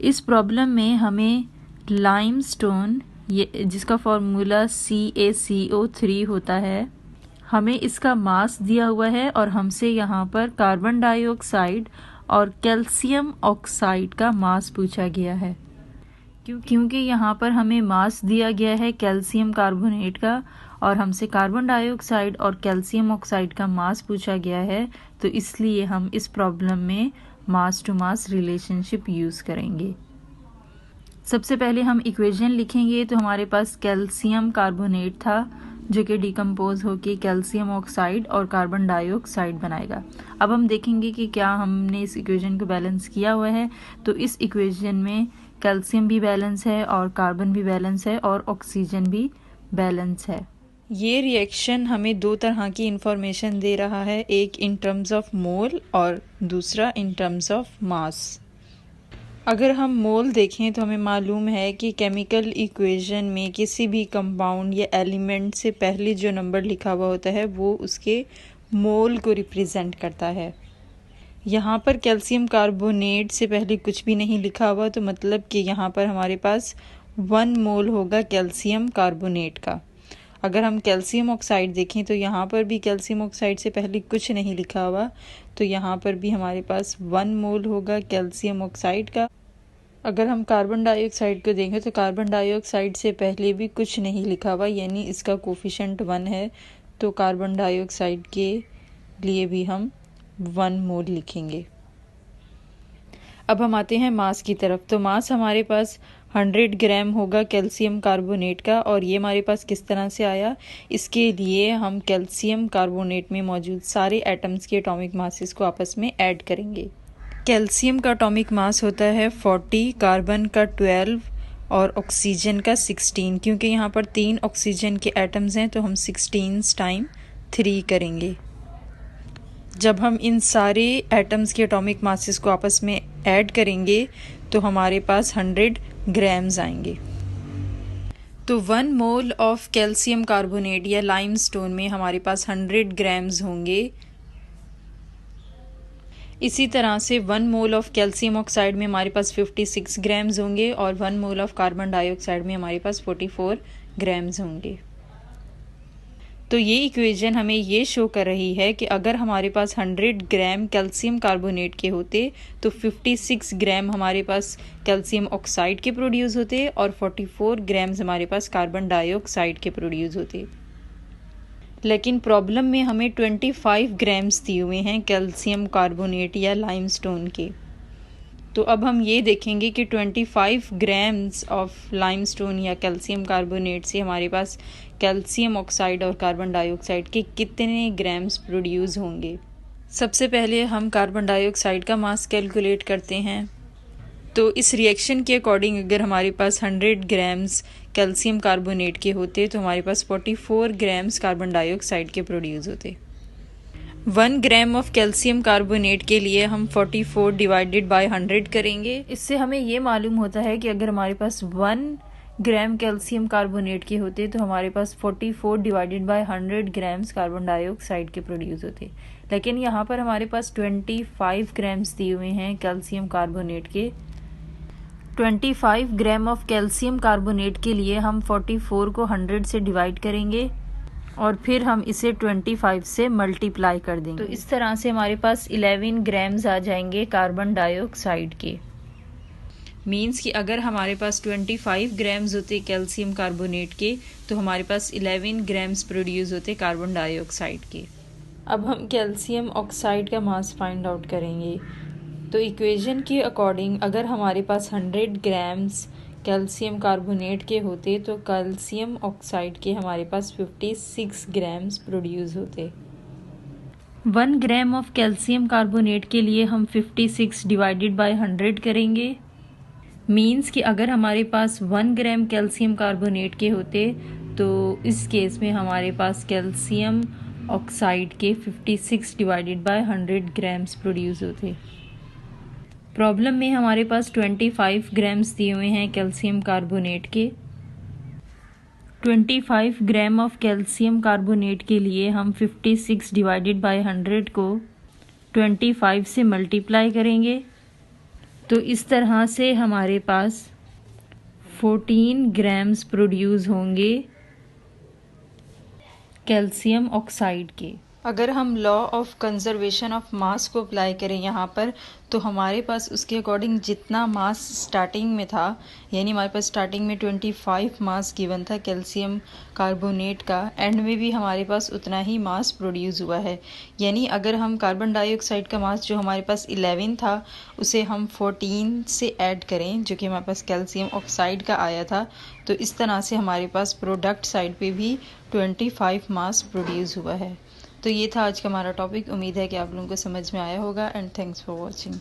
इस प्रॉब्लम में हमें लाइमस्टोन, ये जिसका फॉर्मूला CaCO3 होता है, हमें इसका मास दिया हुआ है और हमसे यहाँ पर कार्बन डाइऑक्साइड और कैल्शियम ऑक्साइड का मास पूछा गया है। क्योंकि यहाँ पर हमें मास दिया गया है कैल्शियम कार्बोनेट का और हमसे कार्बन डाइऑक्साइड और कैल्शियम ऑक्साइड का मास पूछा गया है, तो इसलिए हम इस प्रॉब्लम में मास टू मास रिलेशनशिप यूज़ करेंगे। सबसे पहले हम इक्वेशन लिखेंगे। तो हमारे पास कैल्शियम कार्बोनेट था जो कि डिकम्पोज होके कैल्शियम ऑक्साइड और कार्बन डाइऑक्साइड बनाएगा। अब हम देखेंगे कि क्या हमने इस इक्वेशन को बैलेंस किया हुआ है। तो इस इक्वेशन में कैल्शियम भी बैलेंस है और कार्बन भी बैलेंस है और ऑक्सीजन भी बैलेंस है। ये रिएक्शन हमें दो तरह की इंफॉर्मेशन दे रहा है, एक इन टर्म्स ऑफ मोल और दूसरा इन टर्म्स ऑफ मास। अगर हम मोल देखें तो हमें मालूम है कि केमिकल इक्वेशन में किसी भी कंपाउंड या एलिमेंट से पहले जो नंबर लिखा हुआ होता है वो उसके मोल को रिप्रेजेंट करता है। यहाँ पर कैल्शियम कार्बोनेट से पहले कुछ भी नहीं लिखा हुआ, तो मतलब कि यहाँ पर हमारे पास 1 मोल होगा कैल्शियम कार्बोनेट का। अगर हम कैल्शियम ऑक्साइड देखें तो यहाँ पर भी कैल्शियम ऑक्साइड से पहले कुछ नहीं लिखा हुआ, तो यहाँ पर भी हमारे पास 1 मोल होगा कैल्शियम ऑक्साइड का। अगर हम कार्बन डाइऑक्साइड को देखें तो कार्बन डाइऑक्साइड से पहले भी कुछ नहीं लिखा हुआ, यानी इसका कोफिशिएंट 1 है, तो कार्बन डाइऑक्साइड के लिए भी हम 1 मोल लिखेंगे। अब हम आते हैं मास की तरफ। तो मास हमारे पास 100 ग्राम होगा कैल्शियम कार्बोनेट का, और ये हमारे पास किस तरह से आया, इसके लिए हम कैल्शियम कार्बोनेट में मौजूद सारे एटम्स के एटॉमिक मासेस को आपस में ऐड करेंगे। कैल्शियम का एटॉमिक मास होता है 40, कार्बन का 12 और ऑक्सीजन का 16। क्योंकि यहाँ पर 3 ऑक्सीजन के एटम्स हैं तो हम 16 टाइम 3 करेंगे। जब हम इन सारे एटम्स के एटॉमिक मासेस को आपस में ऐड करेंगे तो हमारे पास 100 ग्राम्स आएंगे। तो 1 मोल ऑफ कैल्शियम कार्बोनेट या लाइमस्टोन में हमारे पास 100 ग्राम्स होंगे। इसी तरह से 1 मोल ऑफ कैल्शियम ऑक्साइड में हमारे पास 56 ग्राम्स होंगे और 1 मोल ऑफ कार्बन डाइऑक्साइड में हमारे पास 44 ग्राम्स होंगे। तो ये इक्वेशन हमें ये शो कर रही है कि अगर हमारे पास 100 ग्राम कैल्शियम कार्बोनेट के होते तो 56 ग्राम हमारे पास कैल्शियम ऑक्साइड के प्रोड्यूस होते और 44 ग्राम्स हमारे पास कार्बन डाइऑक्साइड के प्रोड्यूस होते। लेकिन प्रॉब्लम में हमें 25 ग्राम्स दिए हुए हैं कैल्शियम कार्बोनेट या लाइमस्टोन के। तो अब हम ये देखेंगे कि 25 ग्राम्स ऑफ लाइमस्टोन या कैल्शियम कार्बोनेट से हमारे पास कैल्शियम ऑक्साइड और कार्बन डाइऑक्साइड के कितने ग्राम्स प्रोड्यूस होंगे। सबसे पहले हम कार्बन डाइऑक्साइड का मास कैलकुलेट करते हैं। तो इस रिएक्शन के अकॉर्डिंग अगर हमारे पास 100 ग्राम्स कैल्शियम कार्बोनेट के होते तो हमारे पास 44 ग्राम्स कार्बन डाइऑक्साइड के प्रोड्यूस होते। 1 ग्राम ऑफ कैल्शियम कार्बोनेट के लिए हम 44 डिवाइडेड बाय 100 करेंगे। इससे हमें ये मालूम होता है कि अगर हमारे पास 1 ग्राम कैल्शियम कार्बोनेट के होते तो हमारे पास 44 divided by 100 grams carbon dioxide के प्रोड्यूस होते। लेकिन यहाँ पर हमारे पास 25 ग्राम्स दिए हुए हैं कैल्शियम कार्बोनेट के। 25 ग्राम ऑफ कैल्शियम कार्बोनेट के लिए हम 44 को 100 से डिवाइड करेंगे और फिर हम इसे 25 से मल्टीप्लाई कर देंगे। तो इस तरह से हमारे पास 11 ग्राम्स आ जाएंगे कार्बन डाइऑक्साइड के। मीन्स कि अगर हमारे पास 25 ग्राम्स होते कैल्शियम कार्बोनेट के तो हमारे पास 11 ग्राम्स प्रोड्यूस होते कार्बन डाइऑक्साइड के। अब हम कैल्शियम ऑक्साइड का मास फाइंड आउट करेंगे। तो इक्वेशन के अकॉर्डिंग अगर हमारे पास 100 ग्राम्स कैल्शियम कार्बोनेट के होते तो कैल्शियम ऑक्साइड के हमारे पास 56 ग्राम्स प्रोड्यूस होते। 1 ग्राम ऑफ कैल्शियम कार्बोनेट के लिए हम 56 डिवाइडेड बाय 100 करेंगे। मीन्स कि अगर हमारे पास 1 ग्राम कैल्शियम कार्बोनेट के होते तो इस केस में हमारे पास कैल्शियम ऑक्साइड के 56 डिवाइडेड बाय 100 ग्राम्स प्रोड्यूस होते। प्रॉब्लम में हमारे पास 25 ग्राम्स दिए हुए हैं कैल्शियम कार्बोनेट के। 25 ग्राम ऑफ कैल्शियम कार्बोनेट के लिए हम 56 डिवाइडेड बाय 100 को 25 से मल्टीप्लाई करेंगे तो इस तरह से हमारे पास 14 ग्राम्स प्रोड्यूस होंगे कैल्शियम ऑक्साइड के। अगर हम law of conservation of mass को अप्लाई करें यहाँ पर, तो हमारे पास उसके अकॉर्डिंग जितना मास स्टार्टिंग में था, यानी हमारे पास स्टार्टिंग में 25 मास गिवन था कैल्शियम कार्बोनेट का, एंड में भी हमारे पास उतना ही मास प्रोड्यूस हुआ है। यानी अगर हम कार्बन डाइऑक्साइड का मास जो हमारे पास 11 था उसे हम 14 से ऐड करें, जो कि हमारे पास कैल्शियम ऑक्साइड का आया था, तो इस तरह से हमारे पास प्रोडक्ट साइड पे भी 25 मास प्रोड्यूस हुआ है। तो ये था आज का हमारा टॉपिक। उम्मीद है कि आप लोगों को समझ में आया होगा, एंड थैंक्स फॉर वॉचिंग।